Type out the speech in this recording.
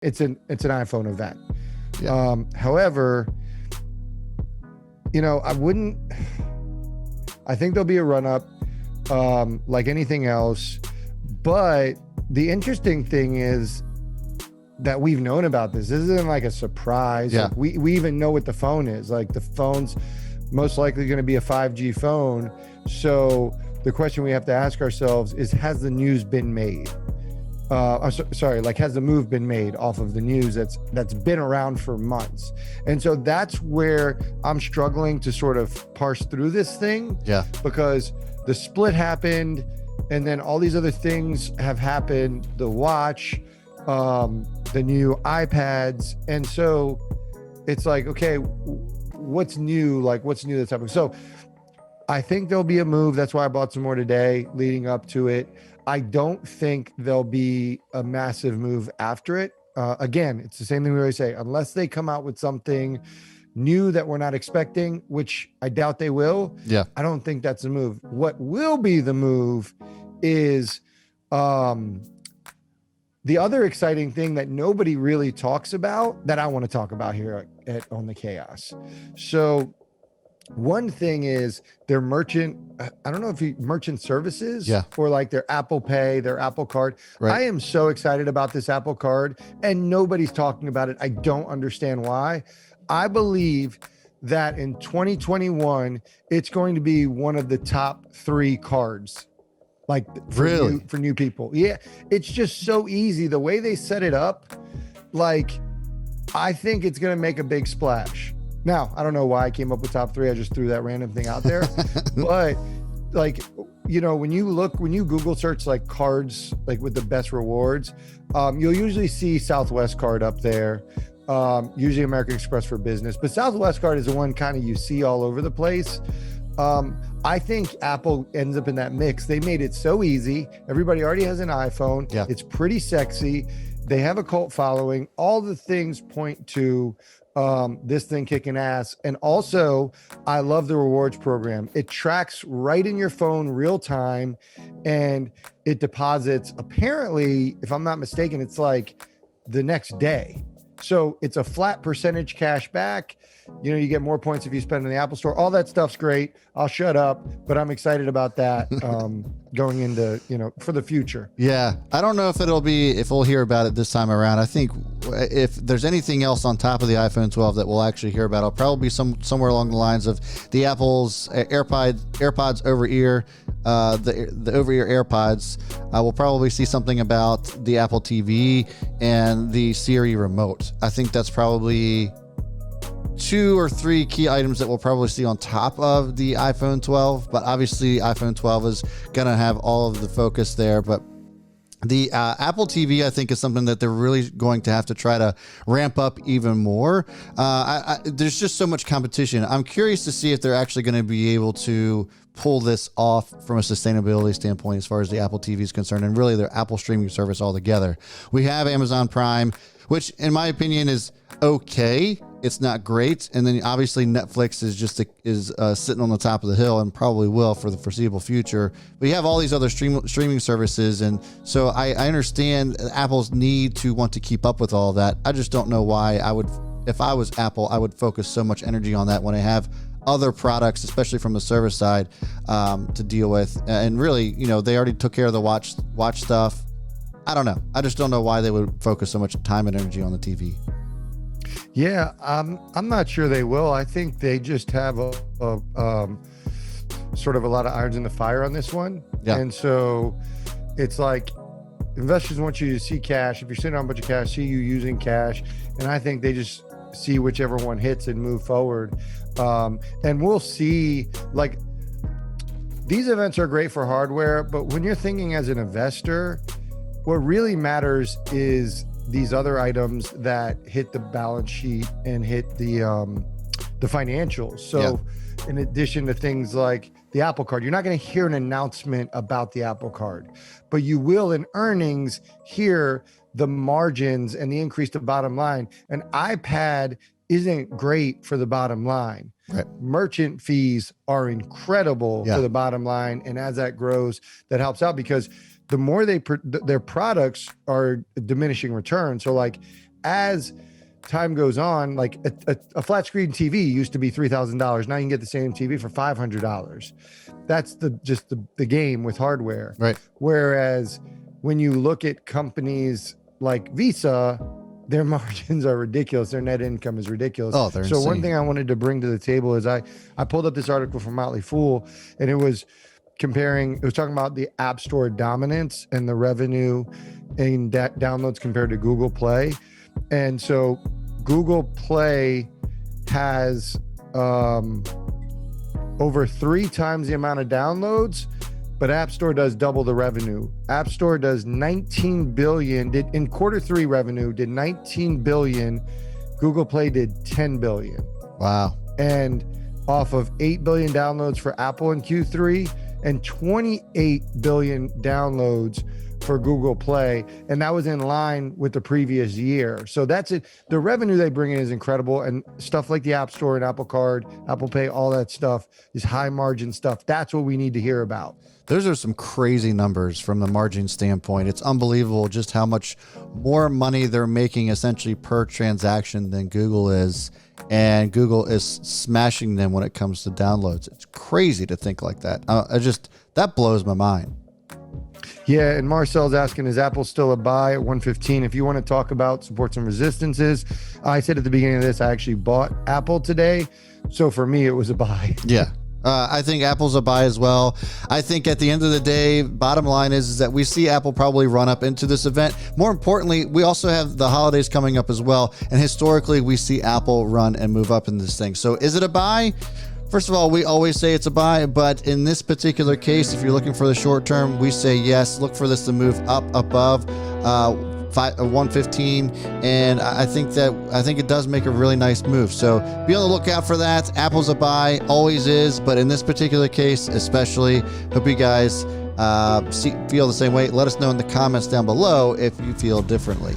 it's an iPhone event. Yeah. However, I think there'll be a run up, like anything else. But the interesting thing is that we've known about this. This isn't like a surprise. Yeah. Like we even know what the phone is. Like the phone's most likely going to be a 5G phone. So the question we have to ask ourselves is, has the news been made? Has the move been made off of the news that's been around for months? And so that's where I'm struggling to sort of parse through this thing. Yeah. Because the split happened, and then all these other things have happened, the watch, the new iPads. And so it's like, okay, what's new? Like, what's new that's happening? So I think there'll be a move. That's why I bought some more today leading up to it. I don't think there'll be a massive move after it. Again, it's the same thing we always say, unless they come out with something new that we're not expecting, which I doubt they will. Yeah. I don't think that's a move. What will be the move is the other exciting thing that nobody really talks about that I want to talk about here on the Chaos. So one thing is their merchant, I don't know if merchant services, yeah, or like their Apple Pay, their Apple Card. Right. I am so excited about this Apple Card, and nobody's talking about it. I don't understand why. I believe that in 2021, it's going to be one of the top 3 cards. Like for new people. Yeah. It's just so easy. The way they set it up, like, I think it's going to make a big splash. Now, I don't know why I came up with top 3. I just threw that random thing out there. But like, when you Google search like cards, like with the best rewards, you'll usually see Southwest card up there. Usually American Express for business, but Southwest card is the one kind of you see all over the place. I think Apple ends up in that mix. They made it so easy. Everybody already has an iPhone. Yeah. It's pretty sexy. They have a cult following. All the things point to this thing kicking ass. And also, I love the rewards program. It tracks right in your phone real time, and it deposits, apparently, if I'm not mistaken, it's like the next day. So it's a flat percentage cash back. You get more points if you spend in the Apple Store. All that stuff's great. I'll shut up, but I'm excited about that going into, for the future. Yeah. I don't know if we'll hear about it this time around. I think if there's anything else on top of the iPhone 12 that we'll actually hear about, it'll probably be somewhere along the lines of the Apple's AirPods over ear, the over ear AirPods. We'll probably see something about the Apple TV and the Siri remote. I think that's probably 2 or 3 key items that we'll probably see on top of the iPhone 12, but obviously iPhone 12 is going to have all of the focus there. But the Apple TV, I think, is something that they're really going to have to try to ramp up even more. There's just so much competition. I'm curious to see if they're actually going to be able to pull this off from a sustainability standpoint as far as the Apple TV is concerned, and really their Apple streaming service altogether. We have Amazon Prime, which in my opinion is okay. It's not great. And then obviously Netflix is just sitting on the top of the hill and probably will for the foreseeable future. But you have all these other streaming services. And so I understand Apple's need to want to keep up with all of that. I just don't know why if I was Apple, I would focus so much energy on that when I have other products, especially from the service side, to deal with. And really, they already took care of the watch stuff. I don't know. I just don't know why they would focus so much time and energy on the TV. Yeah, I'm not sure they will. I think they just have a sort of a lot of irons in the fire on this one. Yeah. And so it's like investors want you to see cash. If you're sitting on a bunch of cash, see you using cash. And I think they just see whichever one hits and move forward. And we'll see, like, these events are great for hardware, but when you're thinking as an investor, what really matters is these other items that hit the balance sheet and hit the financials. So in addition to things like the Apple Card, you're not going to hear an announcement about the Apple Card, but you will in earnings hear the margins and the increase to bottom line. An iPad isn't great for the bottom line. Right. Merchant fees are incredible for the bottom line. And as that grows, that helps out because the more their products are diminishing returns. So like as time goes on, like a flat screen TV used to be $3,000. Now you can get the same TV for $500. That's the game with hardware. Right. Whereas when you look at companies like Visa, their margins are ridiculous. Their net income is ridiculous. Oh, they're so insane. One thing I wanted to bring to the table is I pulled up this article from Motley Fool, and it was talking about the App Store dominance and the revenue in downloads compared to Google Play. And so Google Play has over 3 times the amount of downloads, but App Store does double the revenue. App Store does 19 billion, in quarter 3 revenue, did 19 billion. Google Play did 10 billion. Wow. And off of 8 billion downloads for Apple in Q3 and 28 billion downloads for Google Play, and that was in line with the previous year. So that's it. The revenue they bring in is incredible, and stuff like the App Store and Apple Card, Apple Pay, all that stuff is high margin stuff. That's what we need to hear about. Those are some crazy numbers from the margin standpoint. It's unbelievable just how much more money they're making essentially per transaction than Google is, and Google is smashing them when it comes to downloads. It's crazy to think like that. That blows my mind. Yeah, and Marcel's asking, is Apple still a buy at 115? If you want to talk about supports and resistances, I said at the beginning of this, I actually bought Apple today. So for me, it was a buy. Yeah. I think Apple's a buy as well. I think at the end of the day, bottom line is that we see Apple probably run up into this event. More importantly, we also have the holidays coming up as well. And historically, we see Apple run and move up in this thing. So is it a buy? First of all, we always say it's a buy, but in this particular case, if you're looking for the short term, we say yes. Look for this to move up above 115, and I think it does make a really nice move. So be on the lookout for that. Apple's a buy, always is, but in this particular case, especially, hope you guys feel the same way. Let us know in the comments down below if you feel differently.